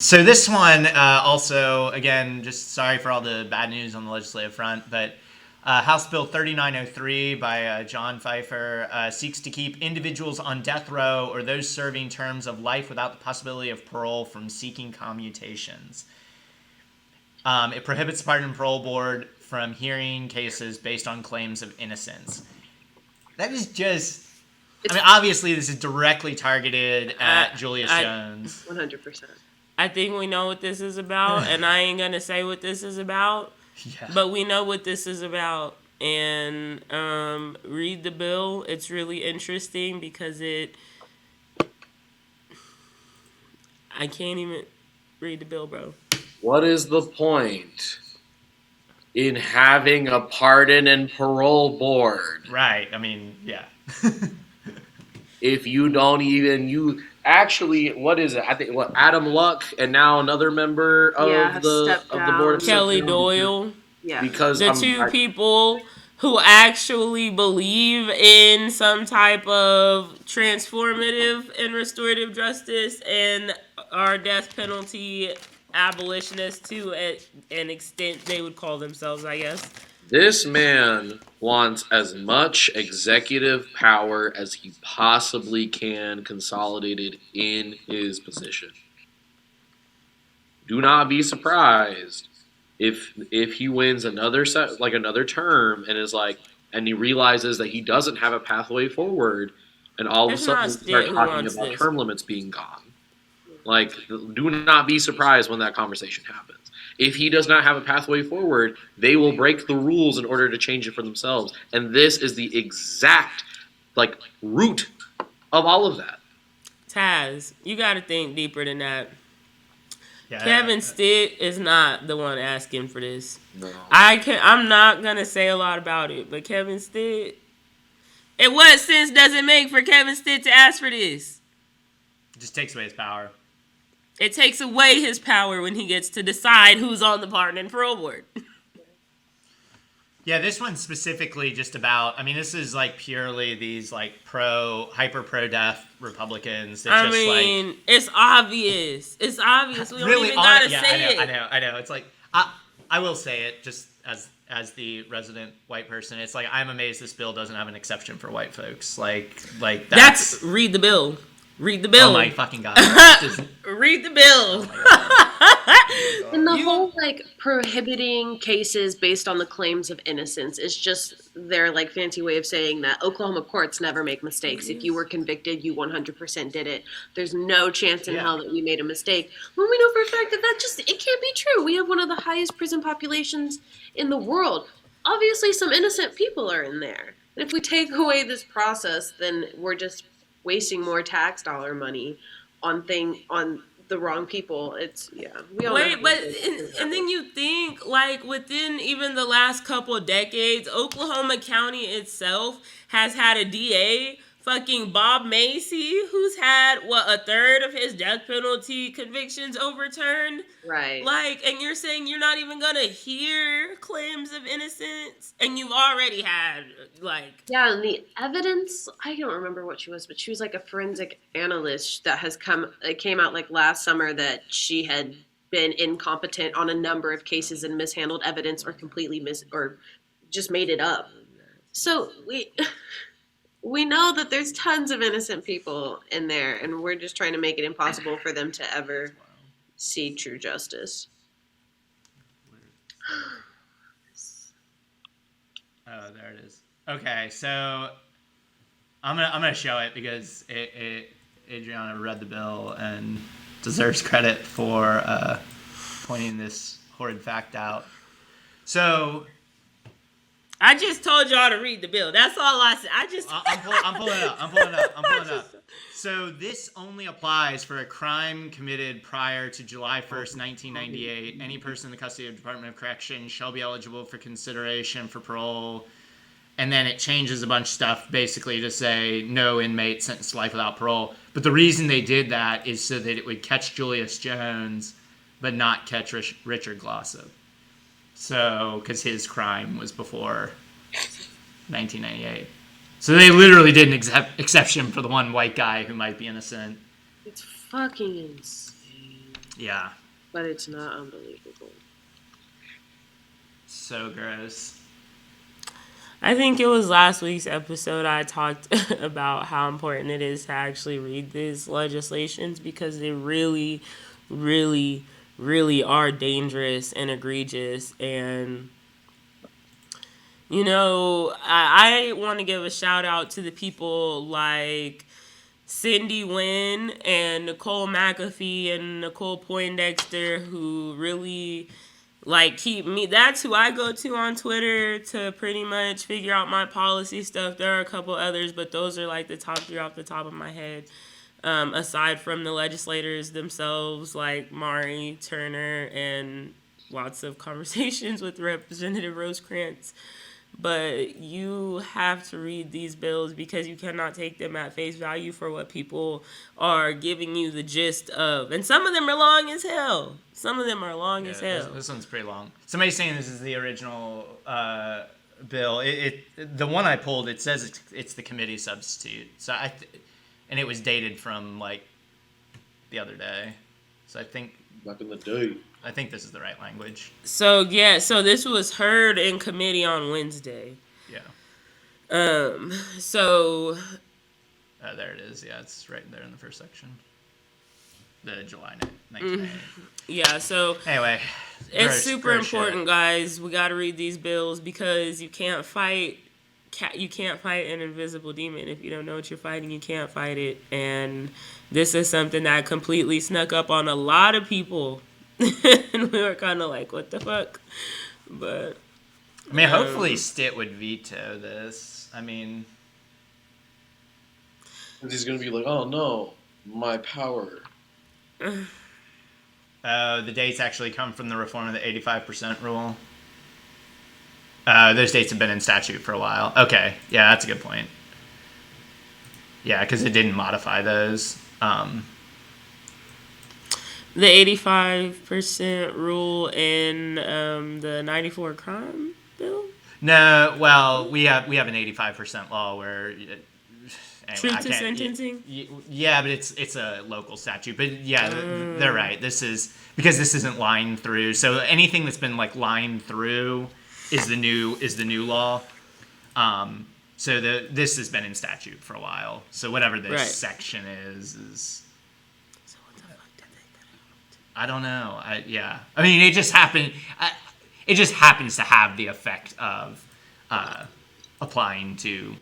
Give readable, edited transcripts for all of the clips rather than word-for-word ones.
So this one also, again, just sorry for all the bad news on the legislative front, but House Bill 3903 by John Pfeiffer seeks to keep individuals on death row or those serving terms of life without the possibility of parole from seeking commutations. It prohibits the Pardon and Parole Board from hearing cases based on claims of innocence. That is just... I mean, obviously, this is directly targeted at Julius Jones. 100%. I think we know what this is about, and I ain't gonna say what this is about. Yeah. But we know what this is about. And read the bill. It's really interesting because I can't even read the bill, bro. What is the point in having a pardon and parole board? Right. I mean, yeah. If you don't even actually, what is it? I think Adam Luck and now another member of the board of Kelly Doyle. Yeah, because the two people who actually believe in some type of transformative and restorative justice and are death penalty abolitionists to an extent they would call themselves, I guess. This man wants as much executive power as he possibly can consolidated in his position. Do not be surprised if he wins another term and he realizes that he doesn't have a pathway forward, and all of a sudden start talking about term limits being gone. Like, do not be surprised when that conversation happens. If he does not have a pathway forward, they will break the rules in order to change it for themselves. And this is the exact, root of all of that. Taz, you got to think deeper than that. Yeah, Kevin Stitt is not the one asking for this. No. I'm not going to say a lot about it, but Kevin Stitt... what sense does it make for Kevin Stitt to ask for this? It just takes away his power. It takes away his power when he gets to decide who's on the Pardon and Parole Board. Yeah, this one's specifically just about... I mean, this is purely these hyper pro-death Republicans. That it's obvious. It's obvious. We don't even gotta say it. I know. It's I will say it just as the resident white person. It's I'm amazed this bill doesn't have an exception for white folks. That's read the bill. Read the bill. Oh my fucking god. Read the bill. And the whole prohibiting cases based on the claims of innocence is just their fancy way of saying that Oklahoma courts never make mistakes. If you were convicted, you 100% did it. There's no chance in hell that we made a mistake. When we know for a fact that it can't be true. We have one of the highest prison populations in the world. Obviously, some innocent people are in there. And if we take away this process, then we're just wasting more tax dollar money on the wrong people. It's we all wait, but and then you think within even the last couple of decades, Oklahoma County itself has had a DA, fucking Bob Macy, who's had a third of his death penalty convictions overturned. Right. And you're saying you're not even gonna hear claims of innocence, and you've already had yeah, and the evidence, I don't remember what she was, but she was a forensic analyst that came out last summer that she had been incompetent on a number of cases and mishandled evidence or completely or just made it up. So we know that there's tons of innocent people in there, and we're just trying to make it impossible for them to ever see true justice. Oh, there it is. Okay, so I'm gonna show it because Adriana read the bill and deserves credit for pointing this horrid fact out. So I just told y'all to read the bill. That's all I said. I'm pulling it up. So this only applies for a crime committed prior to July 1st, 1998. Any person in the custody of the Department of Corrections shall be eligible for consideration for parole. And then it changes a bunch of stuff basically to say no inmate sentenced to life without parole. But the reason they did that is so that it would catch Julius Jones, but not catch Richard Glossop. So, because his crime was before 1998. So they literally did an exception for the one white guy who might be innocent. It's fucking insane. Yeah. But it's not unbelievable. So gross. I think it was last week's episode I talked about how important it is to actually read these legislations because they really, really, really are dangerous and egregious. And, you know, I want to give a shout out to the people like Cindy Wynn and Nicole McAfee and Nicole Poindexter who really keep me. That's who I go to on Twitter to pretty much figure out my policy stuff. There are a couple others, but those are like the top 3 off the top of my head. Aside from the legislators themselves, like Mari Turner and lots of conversations with Representative Rosecrans. But you have to read these bills because you cannot take them at face value for what people are giving you the gist of. And some of them are long as hell. Some of them are long as hell. This one's pretty long. Somebody's saying this is the original bill. The one I pulled, it says it's the committee substitute. So and it was dated from like the other day. So I think back in the day. I think this is the right language. So yeah, so this was heard in committee on Wednesday. Yeah. So. There it is. Yeah, it's right there in the first section. The July 1998. Yeah. So. Anyway, it's super important, guys. We got to read these bills because you can't fight. You can't fight an invisible demon. If you don't know what you're fighting, you can't fight it. And this is something that completely snuck up on a lot of people. And we were kind of like, what the fuck? But I mean, hopefully Stitt would veto this. I mean, he's gonna be like, oh no, my power. The dates actually come from the reform of the 85% rule. Those dates have been in statute for a while. Okay, yeah, that's a good point. Yeah, because it didn't modify those. The 85% rule in the 94 crime bill? No, well, we have an 85% law where anyway, truth to sentencing. Yeah, but it's a local statute. But yeah, they're right. This is because this isn't lined through. So anything that's been like lined through is the new law. So this has been in statute for a while. So whatever this section is. I don't know. I mean, it just happened. It just happens to have the effect of applying to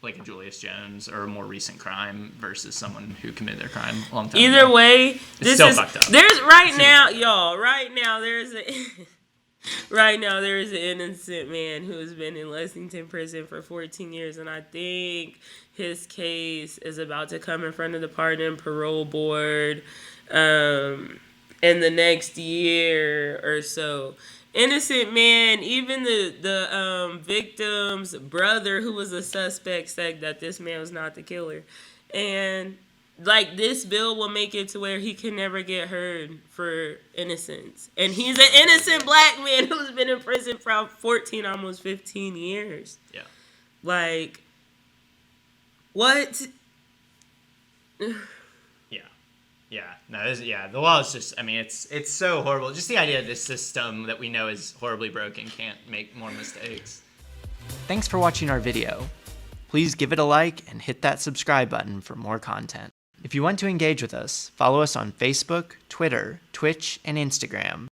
like a Julius Jones or a more recent crime versus someone who committed their crime a long time ago. Either way, this still is fucked up. There's right now, y'all. Right now, there's an innocent man who has been in Lexington prison for 14 years, and I think his case is about to come in front of the Pardon and Parole Board. In the next year or so. Innocent man, even the victim's brother, who was a suspect, said that this man was not the killer. And like this bill will make it to where he can never get heard for innocence. And he's an innocent black man who's been in prison for 14, almost 15 years. Yeah. Like, what? Yeah, no, the law is just, I mean, it's so horrible. Just the idea of this system that we know is horribly broken can't make more mistakes. Thanks for watching our video. Please give it a like and hit that subscribe button for more content. If you want to engage with us, follow us on Facebook, Twitter, Twitch, and Instagram.